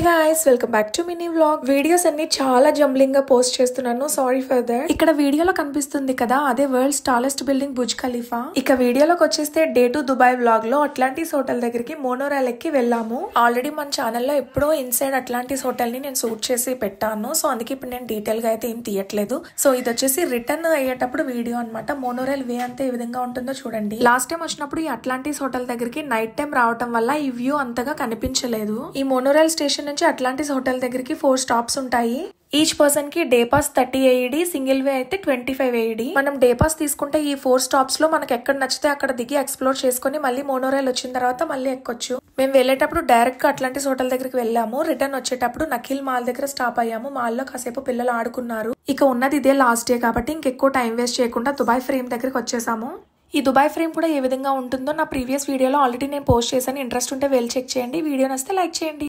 guys, welcome back to mini vlog. Videos అన్ని చాలా jumbling గా పోస్ట్ చేస్తున్నాను. Sorry for that. ఇక్కడ వీడియోలో కనిపిస్తుంది కదా, అదే world's tallest building Burj Khalifa. ఇక వీడియోలోకి వచ్చేస్తే డే టు దుబాయ్ వ్లాగ్ లో అట్లాంటిస్ హోటల్ దగ్గరికి మోనోరైల్ ఎక్కి వెళ్ళాము. ఆల్రెడీ మన ఛానల్లో ఎప్పుడో ఇన్సైడ్ అట్లాంటిస్ హోటల్ ని నేను షూట్ చేసి పెట్టాను. సో అందుకే ఇప్పుడు నేను డీటెయిల్ గా అయితే ఏం తీయట్లేదు. సో ఇది వచ్చేసి రిటర్న్ అయ్యేటప్పుడు వీడియో అనమాట. మోనోరైల్ వే అంతా ఏ విధంగా ఉంటుందో చూడండి. లాస్ట్ టైం వచ్చినప్పుడు ఈ అట్లాంటిస్ హోటల్ దగ్గరికి నైట్ టైం రావటం వల్ల ఈ వ్యూ అంతగా కనిపించలేదు. ఈ మోనోరైల్ స్టేషన్ నుంచి అట్లాంటిస్ హోటల్ దగ్గరికి 4 స్టాప్స్ ఉంటాయి. ఈచ్ పర్సన్ కి day pass 30 AED, single way అయితే 25 AED. మనం డే పాస్ తీసుకుంటే ఈ 4 స్టాప్స్ లో మనకి ఎక్కడ నచ్చితే అక్కడ దిగి ఎక్స్ప్లోర్ చేసుకుని మళ్ళీ మోనోరైల్ వచ్చిన తర్వాత మళ్ళీ ఎక్కొచ్చు. మేము వెళ్ళేటప్పుడు డైరెక్ట్ గా అట్లాంటిస్ హోటల్ దగ్గరికి వెళ్ళాము. రిటర్న్ వచ్చేటప్పుడు నఖిల్ మాల్ దగ్గర స్టాప్ అయ్యాము. మాల్ లో కాసేపు పిల్లలు ఆడుకున్నారు. ఇక ఉన్నది ఇదే లాస్ట్ డే కాబట్టి ఇంకెక్కువ టైం వేస్ట్ చేయకుండా దుబాయ్ ఫ్రేమ్ దగ్గరికి వచ్చేసాము. ఈ దుబాయ్ ఫ్రేమ్ కూడా ఏ విధంగా ఉంటుందో నా ప్రీవియస్ వీడియోలో ఆల్రెడీ నేను పోస్ట్ చేశాను. ఇంట్రెస్ట్ ఉంటే వెళ్ళి చెక్ చేయండి. వీడియో నచ్చితే లైక్ చేయండి.